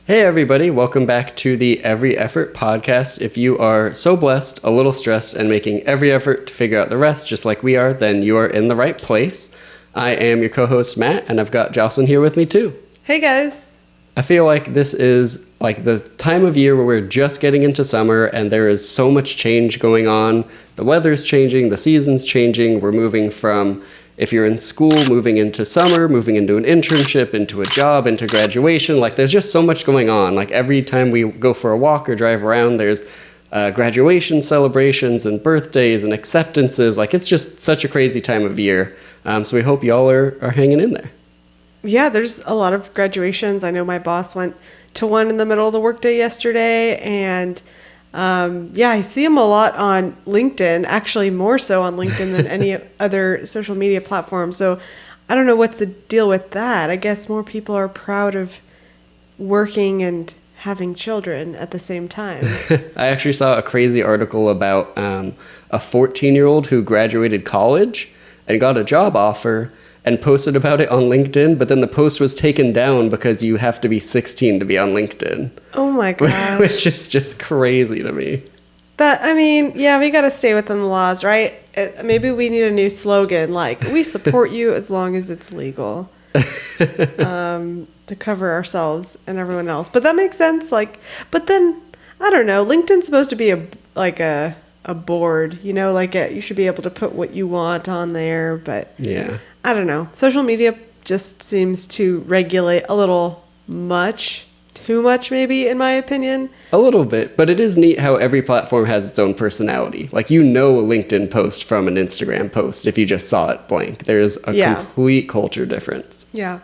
Hey everybody, welcome back to the Every Effort podcast. If you are so blessed, a little stressed, and making every effort to figure out the rest just like we are, then you are in the right place. I am your co-host Matt, and I've got Jocelyn here with me too. Hey guys. I feel like this is like the time of year where we're just getting into summer and there is so much change going on. The weather's changing, the season's changing. We're moving from, if you're in school, moving into summer, moving into an internship, into a job, into graduation. Like there's just so much going on. Like every time we go for a walk or drive around, there's graduation celebrations and birthdays and acceptances. Like it's just such a crazy time of year. So we hope y'all are hanging in there. Yeah, there's a lot of graduations. I know my boss went to one in the middle of the workday yesterday, and I see him a lot on LinkedIn, actually more so on LinkedIn than any other social media platform. So I don't know what's the deal with that. I guess more people are proud of working and having children at the same time. I actually saw a crazy article about a 14-year-old who graduated college and got a job offer and posted about it on LinkedIn, but then the post was taken down because you have to be 16 to be on LinkedIn. Oh my gosh. Which is just crazy to me. We got to stay within the laws, right? Maybe we need a new slogan, like, we support you as long as it's legal, to cover ourselves and everyone else. But that makes sense. But then, I don't know, LinkedIn's supposed to be a board, you should be able to put what you want on there, but yeah. I don't know. Social media just seems to regulate a little much, too much maybe, in my opinion. A little bit, but it is neat how every platform has its own personality. Like a LinkedIn post from an Instagram post if you just saw it blank. There's a complete culture difference. Yeah.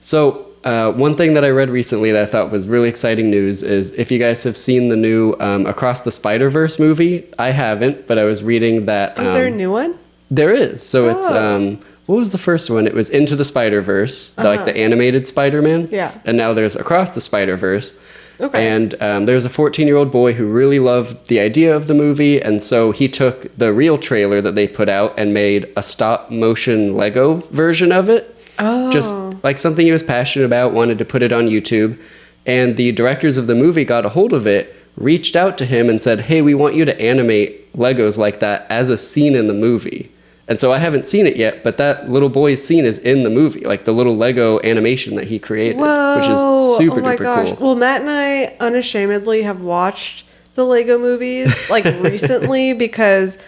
So one thing that I read recently that I thought was really exciting news is if you guys have seen the new Across the Spider-Verse movie. I haven't, but I was reading that... Is there a new one? There is. So it's... what was the first one? It was Into the Spider-Verse, like the animated Spider-Man. Yeah. And now there's Across the Spider-Verse. Okay. And there's a 14-year-old boy who really loved the idea of the movie, and so he took the real trailer that they put out and made a stop-motion Lego version of it. Oh. Just like something he was passionate about, wanted to put it on YouTube. And the directors of the movie got a hold of it, reached out to him and said, hey, we want you to animate Legos like that as a scene in the movie. And so I haven't seen it yet, but that little boy's scene is in the movie, like the little Lego animation that he created, which is super duper cool. Well, Matt and I unashamedly have watched the Lego movies like recently because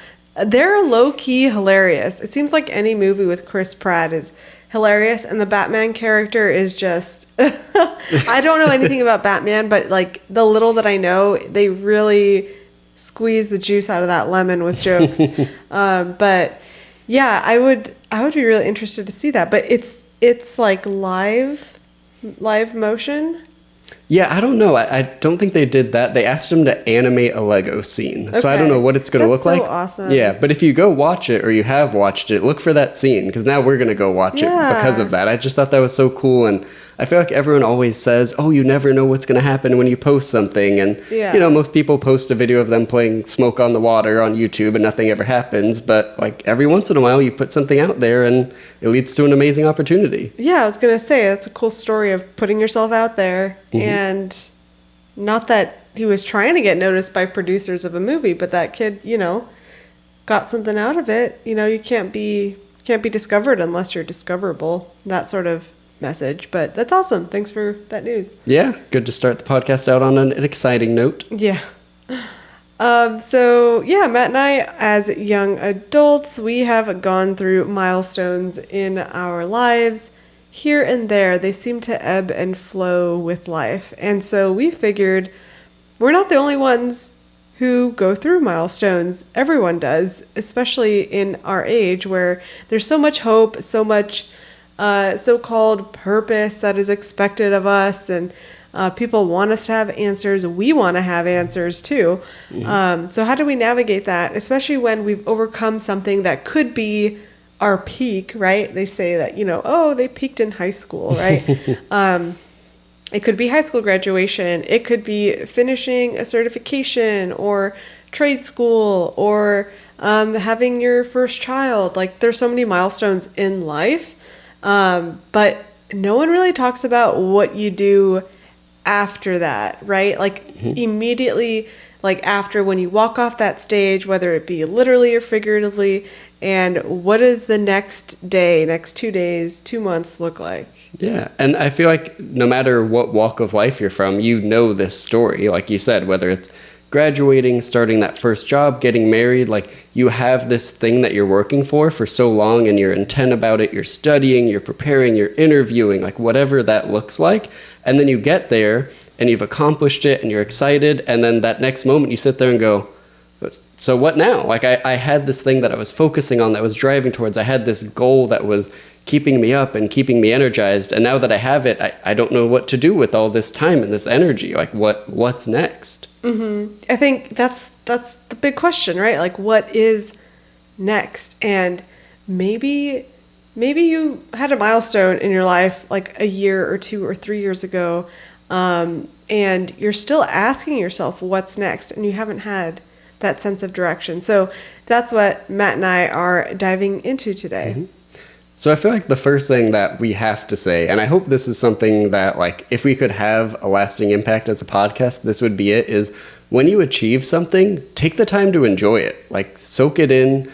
they're low-key hilarious. It seems like any movie with Chris Pratt is hilarious, and the Batman character is just... I don't know anything about Batman, but like the little that I know, they really squeeze the juice out of that lemon with jokes. But... yeah, I would be really interested to see that, but it's like live motion. Yeah, I don't know. I don't think they did that. They asked him to animate a Lego scene, so I don't know what it's going to look like. That's so awesome. Yeah, but if you go watch it or you have watched it, look for that scene because now we're going to go watch it because of that. I just thought that was so cool, and I feel like everyone always says, oh, you never know what's going to happen when you post something. And, most people post a video of them playing Smoke on the Water on YouTube and nothing ever happens. But, like, every once in a while you put something out there and it leads to an amazing opportunity. Yeah, I was going to say, that's a cool story of putting yourself out there. Mm-hmm. And not that he was trying to get noticed by producers of a movie, but that kid, got something out of it. You can't be discovered unless you're discoverable. That sort of message, but that's awesome. Thanks for that news. Yeah, good to start the podcast out on an exciting note. Yeah. Matt and I, as young adults, we have gone through milestones in our lives. Here and there, they seem to ebb and flow with life. And so we figured we're not the only ones who go through milestones. Everyone does, especially in our age where there's so much hope, so much so-called purpose that is expected of us, and people want us to have answers. We want to have answers too. Mm-hmm. So how do we navigate that, especially when we've overcome something that could be our peak, right? They say that, they peaked in high school, right? It could be high school graduation. It could be finishing a certification or trade school or having your first child. Like there's so many milestones in life. But no one really talks about what you do after that, right? Like immediately, like after when you walk off that stage, whether it be literally or figuratively, and what does the next day, next 2 days, 2 months look like? Yeah, and I feel like no matter what walk of life you're from, you know this story, like you said, whether it's graduating, starting that first job, getting married, like you have this thing that you're working for so long and you're intent about it, you're studying, you're preparing, you're interviewing, like whatever that looks like. And then you get there and you've accomplished it and you're excited. And then that next moment you sit there and go, so what now? Like I had this thing that I was focusing on, that was driving towards. I had this goal that was keeping me up and keeping me energized. And now that I have it, I don't know what to do with all this time and this energy. Like what's next? I think that's the big question, right? Like what is next? And maybe you had a milestone in your life like a year or 2 or 3 years ago, and you're still asking yourself what's next, and you haven't had that sense of direction. So that's what Matt and I are diving into today. So I feel like the first thing that we have to say, and I hope this is something that, like, if we could have a lasting impact as a podcast, this would be it, is when you achieve something, take the time to enjoy it. Like, soak it in.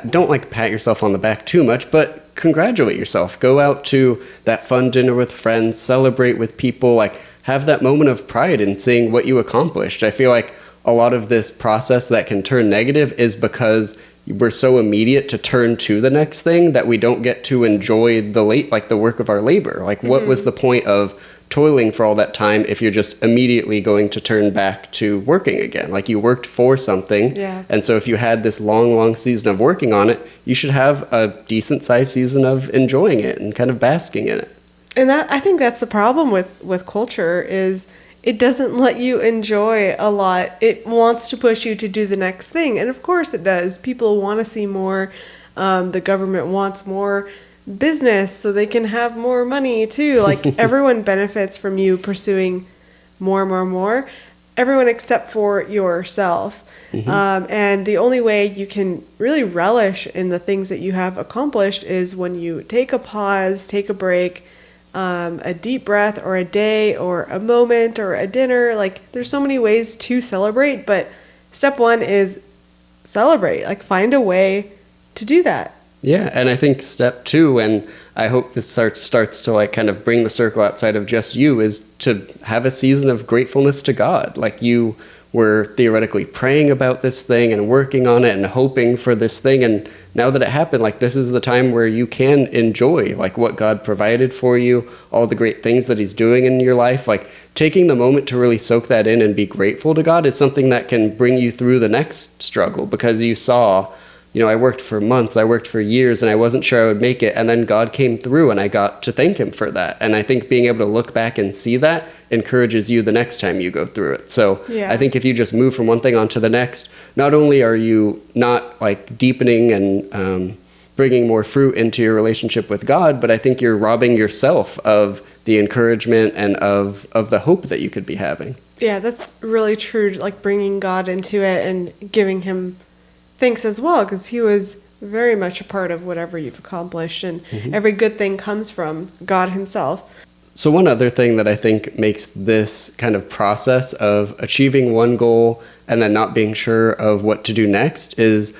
Don't, like, pat yourself on the back too much, but congratulate yourself. Go out to that fun dinner with friends, celebrate with people, like, have that moment of pride in seeing what you accomplished. I feel like a lot of this process that can turn negative is because we're so immediate to turn to the next thing that we don't get to enjoy the work of our labor. Like, what was the point of toiling for all that time if you're just immediately going to turn back to working again? Like, you worked for something. Yeah. And so if you had this long season of working on it, you should have a decent sized season of enjoying it and kind of basking in it. And I think that's the problem with culture is it doesn't let you enjoy a lot. It wants to push you to do the next thing. And of course it does. People want to see more. The government wants more business so they can have more money too. Like everyone benefits from you pursuing more. Everyone except for yourself. And the only way you can really relish in the things that you have accomplished is when you take a pause, take a break, a deep breath, or a day, or a moment, or a dinner. Like, there's so many ways to celebrate, but step one is celebrate. Like, find a way to do that. Yeah, and I think step two, and I hope this starts to like kind of bring the circle outside of just you, is to have a season of gratefulness to God. Like, you were theoretically praying about this thing and working on it and hoping for this thing, and now that it happened, like, this is the time where you can enjoy like what God provided for you, all the great things that he's doing in your life. Like, taking the moment to really soak that in and be grateful to God is something that can bring you through the next struggle, because you saw, I worked for months, I worked for years, and I wasn't sure I would make it. And then God came through and I got to thank him for that. And I think being able to look back and see that encourages you the next time you go through it. So yeah. I think if you just move from one thing onto the next, not only are you not like deepening and bringing more fruit into your relationship with God, but I think you're robbing yourself of the encouragement and of the hope that you could be having. Yeah, that's really true. Like, bringing God into it and giving him thanks as well, because he was very much a part of whatever you've accomplished, and every good thing comes from God himself. So one other thing that I think makes this kind of process of achieving one goal and then not being sure of what to do next is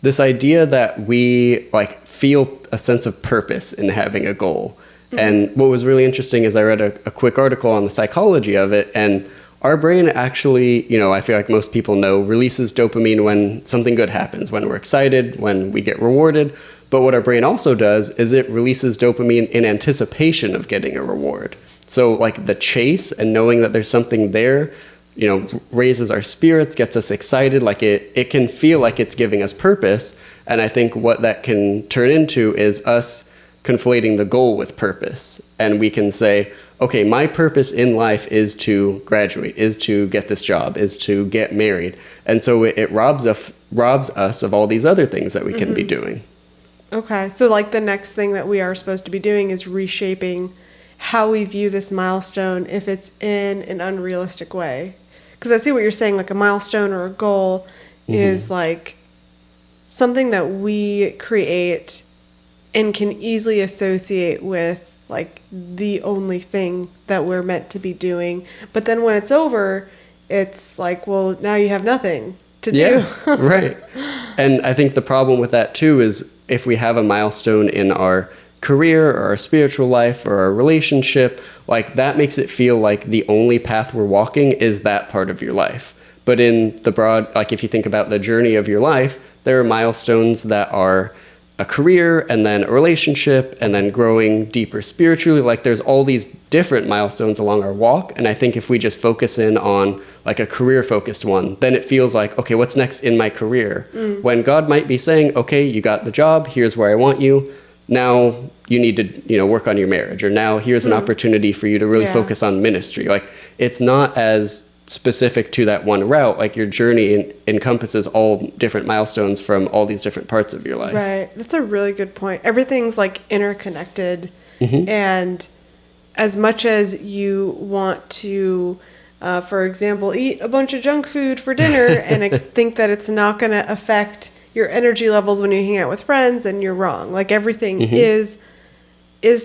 this idea that we like feel a sense of purpose in having a goal. And what was really interesting is I read a quick article on the psychology of it, and our brain actually, I feel like most people know, releases dopamine when something good happens, when we're excited, when we get rewarded. But what our brain also does is it releases dopamine in anticipation of getting a reward. So like the chase and knowing that there's something there, raises our spirits, gets us excited. Like it can feel like it's giving us purpose. And I think what that can turn into is us conflating the goal with purpose. And we can say, okay, my purpose in life is to graduate, is to get this job, is to get married. And so it robs us of all these other things that we can be doing. Okay, so like the next thing that we are supposed to be doing is reshaping how we view this milestone if it's in an unrealistic way. Because I see what you're saying, like a milestone or a goal is like something that we create and can easily associate with like the only thing that we're meant to be doing. But then when it's over, it's like, well, now you have nothing to do. Yeah, right. And I think the problem with that too is if we have a milestone in our career or our spiritual life or our relationship, like that makes it feel like the only path we're walking is that part of your life. But in the broad, like if you think about the journey of your life, there are milestones that are a career and then a relationship and then growing deeper spiritually. Like there's all these different milestones along our walk. And I think if we just focus in on like a career focused one, then it feels like, okay, what's next in my career? When God might be saying, okay, you got the job, here's where I want you. Now you need to, work on your marriage, or now here's an opportunity for you to really focus on ministry. Like it's not as specific to that one route. Like your journey encompasses all different milestones from all these different parts of your life. Right. That's a really good point. Everything's like interconnected. And as much as you want to, for example, eat a bunch of junk food for dinner and think that it's not going to affect your energy levels when you hang out with friends, and you're wrong. Like everything is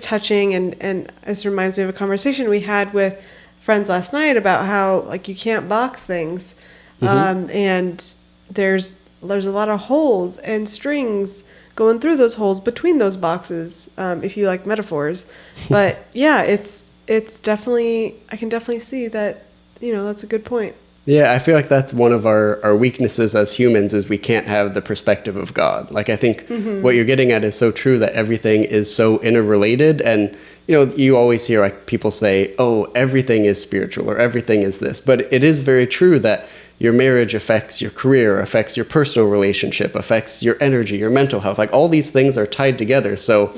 touching. And this reminds me of a conversation we had with friends last night about how like you can't box things, and there's a lot of holes and strings going through those holes between those boxes, if you like metaphors. But yeah, it's definitely, I can definitely see that, that's a good point. Yeah, I feel like that's one of our weaknesses as humans is we can't have the perspective of God. Like I think what you're getting at is so true, that everything is so interrelated. And you always hear like people say, oh, everything is spiritual or everything is this. But it is very true that your marriage affects your career, affects your personal relationship, affects your energy, your mental health. Like all these things are tied together. So,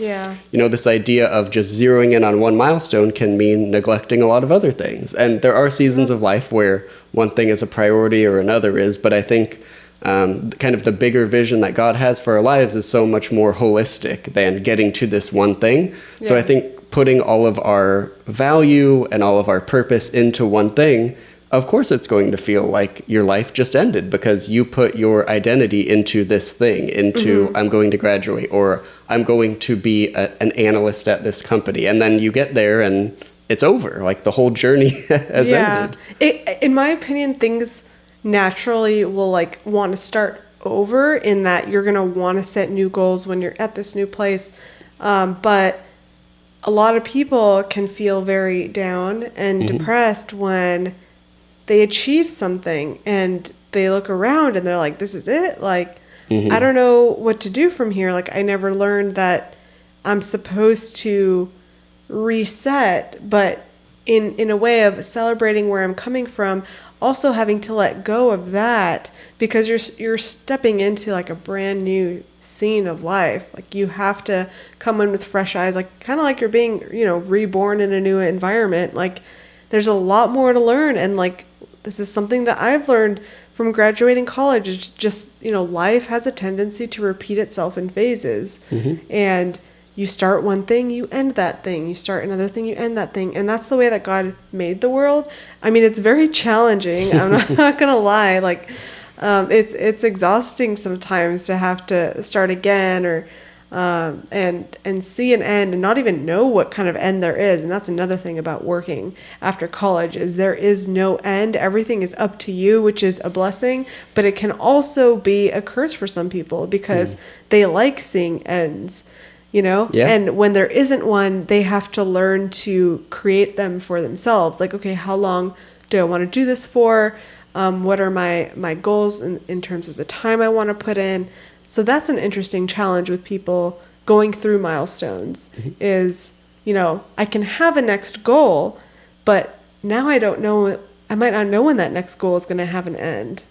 this idea of just zeroing in on one milestone can mean neglecting a lot of other things. And there are seasons of life where one thing is a priority or another is. But I think kind of the bigger vision that God has for our lives is so much more holistic than getting to this one thing. Yeah. So I think putting all of our value and all of our purpose into one thing, of course it's going to feel like your life just ended because you put your identity into this thing, into I'm going to graduate, or I'm going to be an analyst at this company. And then you get there and it's over. Like the whole journey has ended. In my opinion, things naturally will like want to start over, in that you're going to want to set new goals when you're at this new place. But a lot of people can feel very down and depressed when they achieve something and they look around and they're like, this is it. Like, I don't know what to do from here. Like, I never learned that I'm supposed to reset, but in a way of celebrating where I'm coming from, also having to let go of that, because you're stepping into like a brand new scene of life. Like you have to come in with fresh eyes, like kind of like you're being, reborn in a new environment. Like there's a lot more to learn. And like, this is something that I've learned from graduating college. It's just, life has a tendency to repeat itself in phases. And you start one thing, you end that thing. You start another thing, you end that thing. And that's the way that God made the world. I mean, it's very challenging. I'm not going to lie. Like, it's exhausting sometimes to have to start again, or and see an end and not even know what kind of end there is. And that's another thing about working after college, is there is no end. Everything is up to you, which is a blessing, but it can also be a curse for some people because they like seeing ends. And when there isn't one, they have to learn to create them for themselves. Like, okay, how long do I want to do this for? What are my goals in terms of the time I want to put in? So that's an interesting challenge with people going through milestones is, I can have a next goal, but now I don't know, I might not know when that next goal is going to have an end.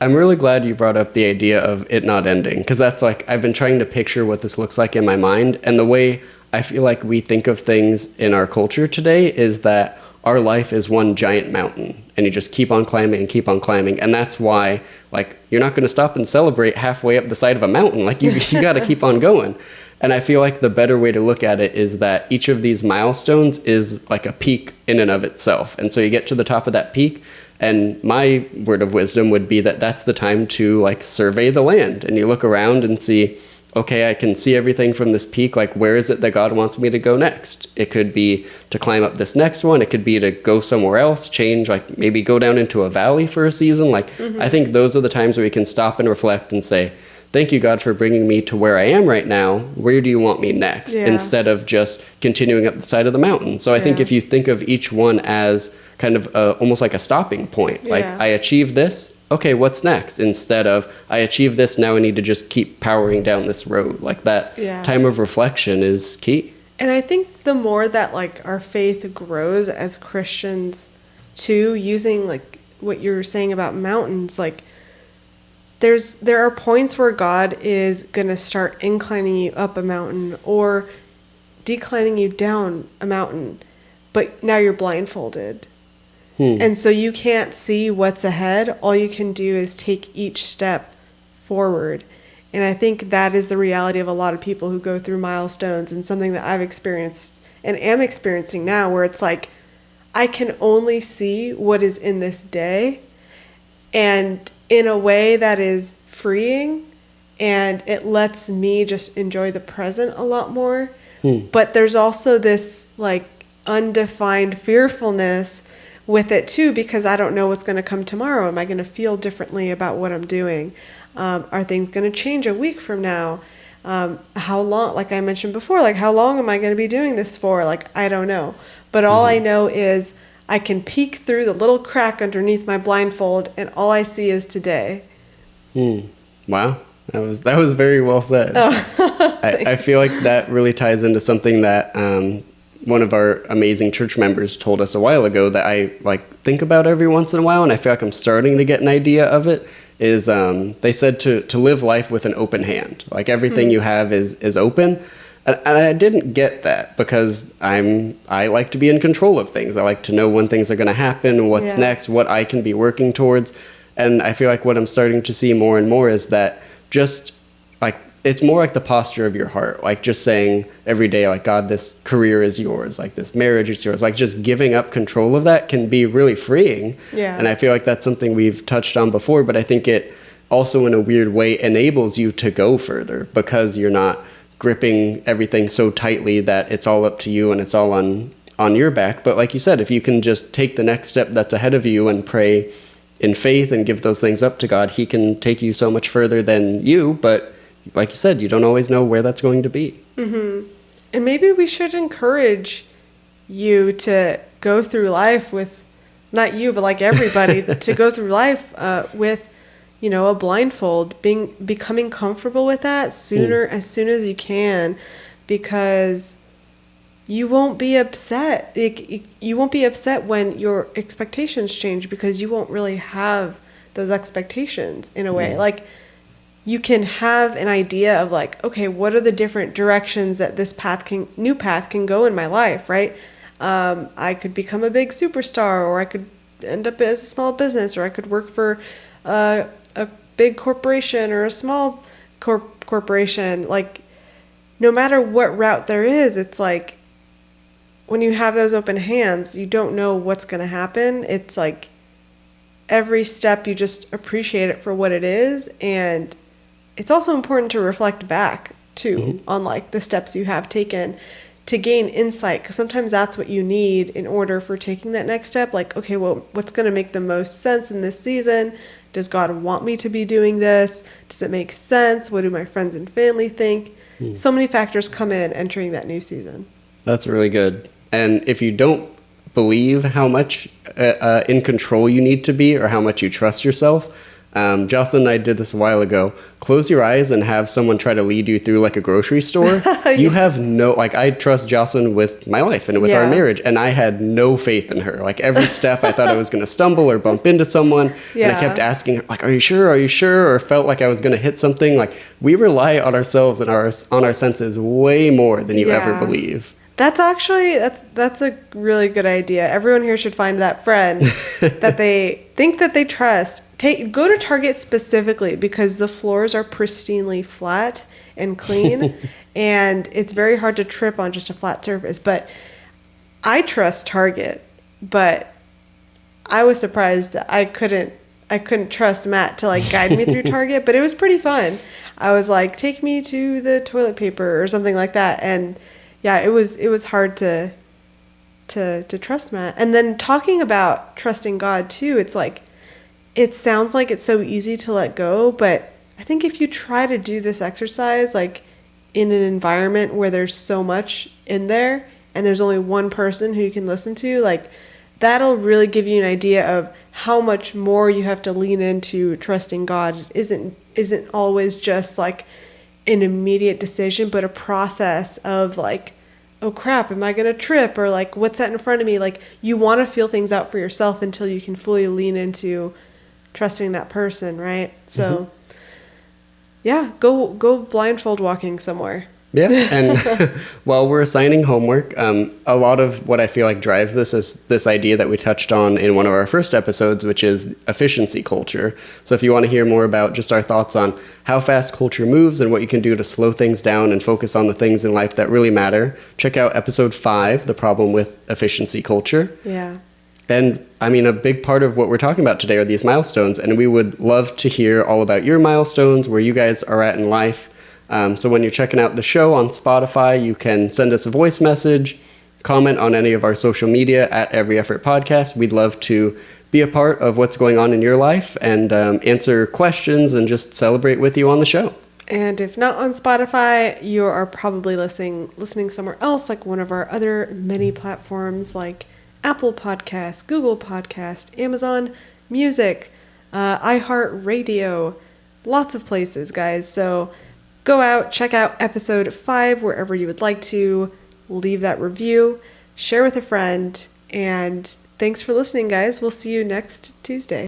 I'm really glad you brought up the idea of it not ending, because that's like, I've been trying to picture what this looks like in my mind. And the way I feel like we think of things in our culture today is that our life is one giant mountain and you just keep on climbing and keep on climbing. And that's why, like, you're not going to stop and celebrate halfway up the side of a mountain. Like you got to keep on going. And I feel like the better way to look at it is that each of these milestones is like a peak in and of itself. And so you get to the top of that peak, and my word of wisdom would be that that's the time to like survey the land, and you look around and see, okay, I can see everything from this peak. Like, where is it that God wants me to go next? It could be to climb up this next one. It could be to go somewhere else, change, like maybe go down into a valley for a season. Like, I think those are the times where we can stop and reflect and say, thank you, God, for bringing me to where I am right now. Where do you want me next? Yeah. Instead of just continuing up the side of the mountain. So I think if you think of each one as kind of almost like a stopping point, like I achieved this, okay, what's next? Instead of I achieved this, now I need to just keep powering down this road. Like that time of reflection is key. And I think the more that like our faith grows as Christians too, using like what you're saying about mountains, like there are points where God is going to start inclining you up a mountain or declining you down a mountain, but now you're blindfolded. And so you can't see what's ahead. All you can do is take each step forward. And I think that is the reality of a lot of people who go through milestones, and something that I've experienced and am experiencing now, where it's like, I can only see what is in this day, and in a way that is freeing, and it lets me just enjoy the present a lot more. But there's also this like undefined fearfulness with it too, because I don't know what's going to come tomorrow. Am I going to feel differently about what I'm doing? Are things going to change a week from now? How long, like I mentioned before, like how long am I going to be doing this for? Like, I don't know. But all I know is I can peek through the little crack underneath my blindfold, and all I see is today. Wow. That was very well said. I feel like that really ties into something that one of our amazing church members told us a while ago that I like think about every once in a while, and I feel like I'm starting to get an idea of it, is they said to live life with an open hand. Like everything you have is open. And I didn't get that because I like to be in control of things. I like to know when things are going to happen, what's next, what I can be working towards. And I feel like what I'm starting to see more and more is that just like, it's more like the posture of your heart, like just saying every day, like, God, this career is yours, like this marriage is yours, like just giving up control of that can be really freeing. And I feel like that's something we've touched on before, but I think it also in a weird way enables you to go further because you're not gripping everything so tightly that it's all up to you and it's all on your back. But like you said, if you can just take the next step that's ahead of you and pray in faith and give those things up to God, he can take you so much further than you. But like you said, you don't always know where that's going to be. And maybe we should encourage you to go through life with, not you, but like everybody, to go through life with, you know, a blindfold, becoming comfortable with that as soon as you can, because you won't be upset. You won't be upset when your expectations change because you won't really have those expectations in a way. Like, you can have an idea of like, okay, what are the different directions that this new path can go in my life, right? I could become a big superstar, or I could end up as a small business, or I could work for a big corporation or a small corporation. Like, no matter what route there is, it's like when you have those open hands, you don't know what's going to happen. It's like every step, you just appreciate it for what it is. And it's also important to reflect back too on like the steps you have taken to gain insight, because sometimes that's what you need in order for taking that next step. Like, okay, well, what's going to make the most sense in this season? Does God want me to be doing this? Does it make sense? What do my friends and family think? So many factors come in entering that new season. That's really good. And if you don't believe how much in control you need to be or how much you trust yourself, Jocelyn and I did this a while ago. Close your eyes and have someone try to lead you through like a grocery store. You have no, like, I trust Jocelyn with my life and with our marriage, and I had no faith in her. Like every step I thought I was going to stumble or bump into someone. And I kept asking her, like, are you sure? Are you sure? Or felt like I was going to hit something. Like, we rely on ourselves and on our senses way more than you ever believe. That's actually, that's a really good idea. Everyone here should find that friend that they think that they trust. Go to Target specifically because the floors are pristinely flat and clean, and it's very hard to trip on just a flat surface. But I trust Target, but I was surprised that I I couldn't trust Matt to like guide me through Target, but it was pretty fun. I was like, take me to the toilet paper or something like that. And yeah, it was hard to trust Matt. And then talking about trusting God too, it's like, it sounds like it's so easy to let go, but I think if you try to do this exercise, like in an environment where there's so much in there and there's only one person who you can listen to, like that'll really give you an idea of how much more you have to lean into trusting God. It isn't always just like an immediate decision, but a process of like, oh crap, am I going to trip? Or like, what's that in front of me? Like you want to feel things out for yourself until you can fully lean into trusting that person, right? So yeah, go blindfold walking somewhere. Yeah, and while we're assigning homework, a lot of what I feel like drives this is this idea that we touched on in one of our first episodes, which is efficiency culture. So if you want to hear more about just our thoughts on how fast culture moves and what you can do to slow things down and focus on the things in life that really matter, check out episode 5, The Problem with Efficiency Culture. Yeah. And I mean, a big part of what we're talking about today are these milestones, and we would love to hear all about your milestones, where you guys are at in life. So when you're checking out the show on Spotify, you can send us a voice message, comment on any of our social media at Every Effort Podcast. We'd love to be a part of what's going on in your life and answer questions and just celebrate with you on the show. And if not on Spotify, you are probably listening somewhere else, like one of our other many platforms like Apple Podcasts, Google Podcast, Amazon Music, iHeartRadio, lots of places, guys. So go out, check out episode 5 wherever you would like to, leave that review, share with a friend, and thanks for listening, guys. We'll see you next Tuesday.